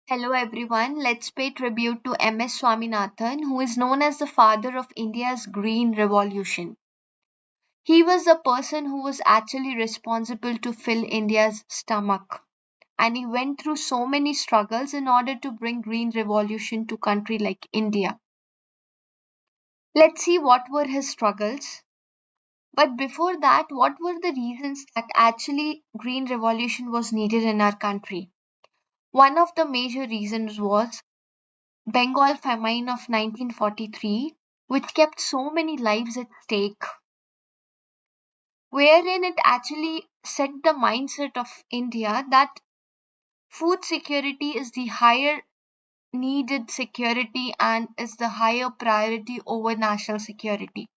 Hello everyone, let's pay tribute to MS Swaminathan, who is known as the father of India's Green Revolution. He was the person who was actually responsible to fill India's stomach, and he went through so many struggles in order to bring green revolution to country like India. Let's see what were his struggles. But before that, what were the reasons that actually green revolution was needed in our country? One of the major reasons was Bengal famine of 1943, which kept so many lives at stake, wherein it actually set the mindset of India that food security is the higher needed security and is the higher priority over national security.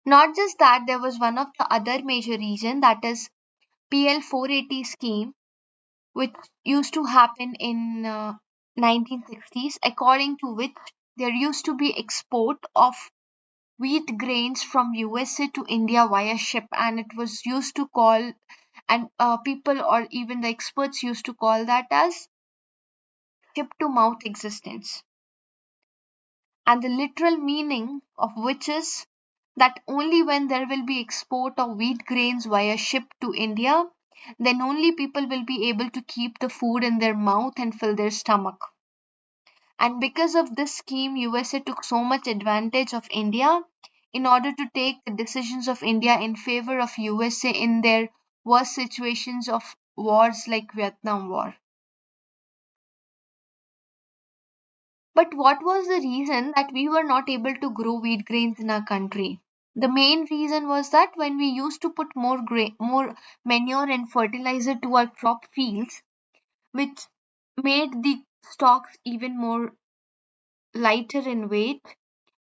Not just that, there was one of the other major reason, that is PL 480 scheme, which used to happen in 1960s, according to which there used to be export of wheat grains from USA to India via ship, and it was used to call, and people or even the experts used to call that as ship to mouth existence. And the literal meaning of which is that only when there will be export of wheat grains via ship to India, then only people will be able to keep the food in their mouth and fill their stomach. And because of this scheme, USA took so much advantage of India in order to take the decisions of India in favor of USA in their worst situations of wars like Vietnam War. But what was the reason that we were not able to grow wheat grains in our country? The main reason was that when we used to put more manure and fertilizer to our crop fields, which made the stalks even more lighter in weight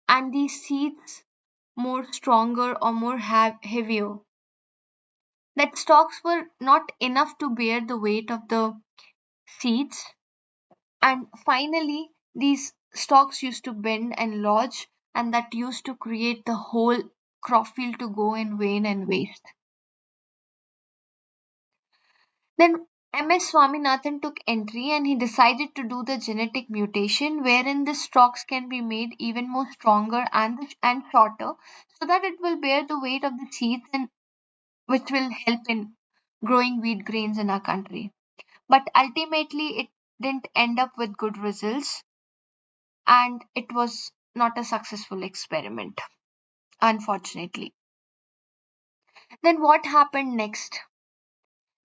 and the seeds more stronger or more heavier. That stalks were not enough to bear the weight of the seeds, and finally, these stalks used to bend and lodge, and that used to create the whole crop field to go in vain and waste. Then MS Swaminathan took entry and he decided to do the genetic mutation wherein the stalks can be made even more stronger and shorter so that it will bear the weight of the seeds and which will help in growing wheat grains in our country. But ultimately, it didn't end up with good results and it was not a successful experiment, unfortunately. Then, what happened next?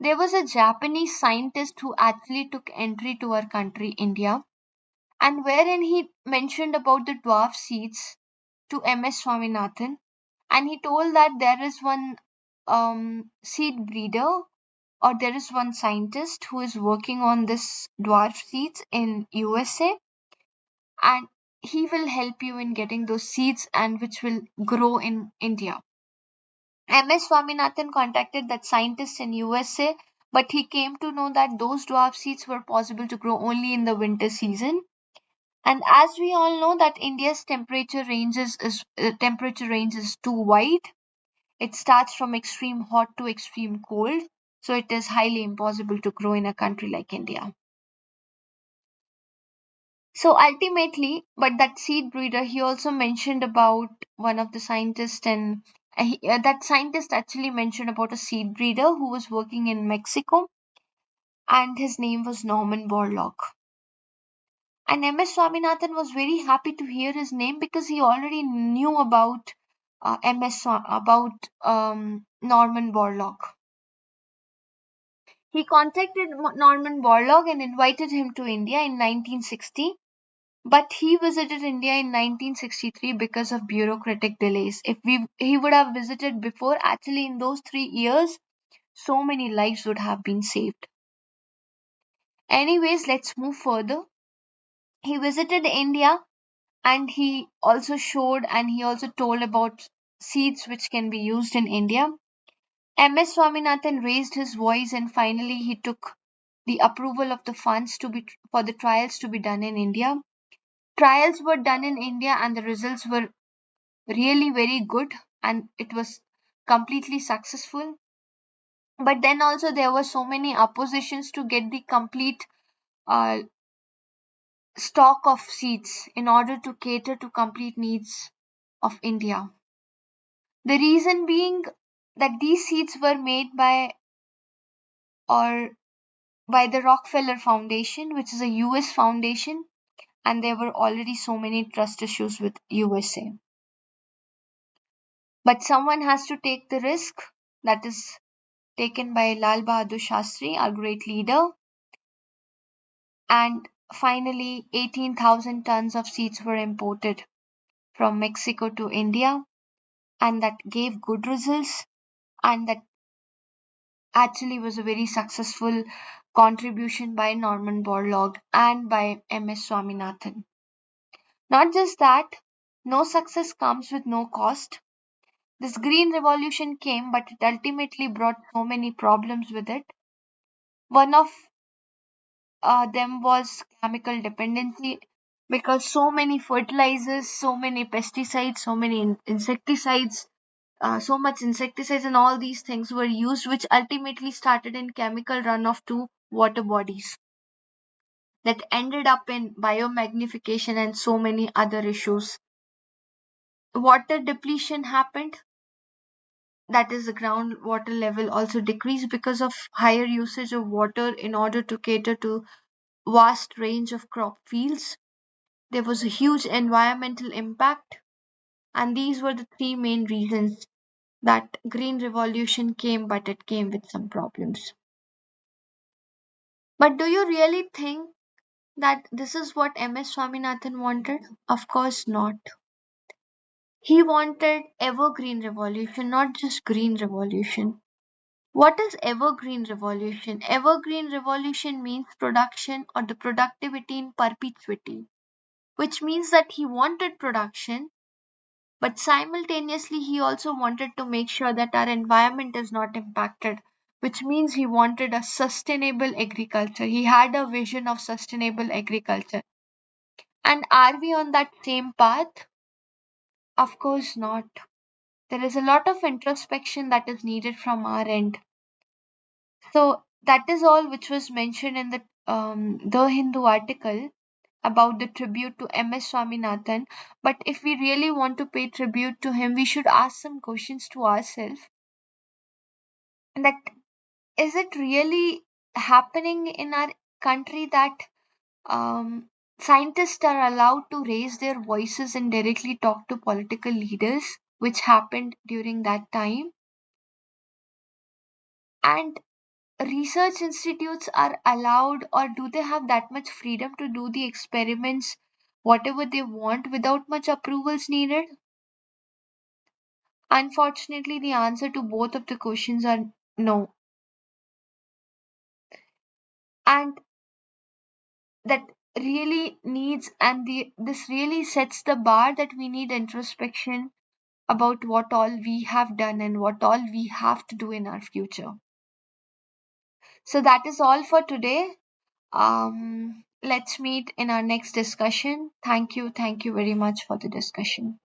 There was a Japanese scientist who actually took entry to our country, India, and wherein he mentioned about the dwarf seeds to MS Swaminathan, and he told that there is one seed breeder or there is one scientist who is working on this dwarf seeds in USA, and he will help you in getting those seeds and which will grow in India. MS Swaminathan contacted that scientist in USA, but he came to know that those dwarf seeds were possible to grow only in the winter season. And as we all know that India's temperature range is too wide. It starts from extreme hot to extreme cold, so it is highly impossible to grow in a country like India. So ultimately, but that seed breeder, he also mentioned about one of the scientists, and that scientist actually mentioned about a seed breeder who was working in Mexico, and his name was Norman Borlaug. And MS Swaminathan was very happy to hear his name because he already knew about Norman Borlaug. He contacted Norman Borlaug and invited him to India in 1960, but he visited India in 1963 because of bureaucratic delays. If he would have visited before, actually in those 3 years, so many lives would have been saved. Anyways, let's move further. He visited India and he also showed and he also told about seeds which can be used in India. MS Swaminathan raised his voice and finally he took the approval of the funds for the trials to be done in India. Trials were done in India and the results were really very good and it was completely successful. But then also there were so many oppositions to get the complete uh, stock of seeds in order to cater to complete needs of India. The reason being that these seeds were made or by the Rockefeller Foundation, which is a US foundation, and there were already so many trust issues with USA. But someone has to take the risk, that is taken by Lal Bahadur Shastri, our great leader, and finally 18,000 tons of seeds were imported from Mexico to India, and that gave good results, and that actually was a very successful contribution by Norman Borlaug and by MS Swaminathan. Not just that, no success comes with no cost. This green revolution came, but it ultimately brought so many problems with it. One of them was chemical dependency, because so many fertilizers, so many pesticides, so many insecticides, so much insecticides and all these things were used, which ultimately started in chemical runoff to water bodies that ended up in biomagnification and so many other issues. Water depletion happened, that is, the groundwater level also decreased because of higher usage of water in order to cater to vast range of crop fields. There was a huge environmental impact, and these were the three main reasons that green revolution came, but it came with some problems. But do you really think that this is what MS Swaminathan wanted? Of course not. He wanted evergreen revolution, not just green revolution. What is evergreen revolution? Evergreen revolution means production or the productivity in perpetuity, which means that he wanted production, but simultaneously he also wanted to make sure that our environment is not impacted, which means he wanted a sustainable agriculture. He had a vision of sustainable agriculture. And are we on that same path? Of course not. There is a lot of introspection that is needed from our end. So that is all which was mentioned in the Hindu article about the tribute to MS Swaminathan. But if we really want to pay tribute to him, we should ask some questions to ourselves. That is it really happening in our country that scientists are allowed to raise their voices and directly talk to political leaders, which happened during that time? And research institutes are allowed, or do they have that much freedom to do the experiments whatever they want without much approvals needed? Unfortunately, the answer to both of the questions are no. And that really needs, and this really sets the bar that we need introspection about what all we have done and what all we have to do in our future. So that is all for today. Let's meet in our next discussion. Thank you very much for the discussion.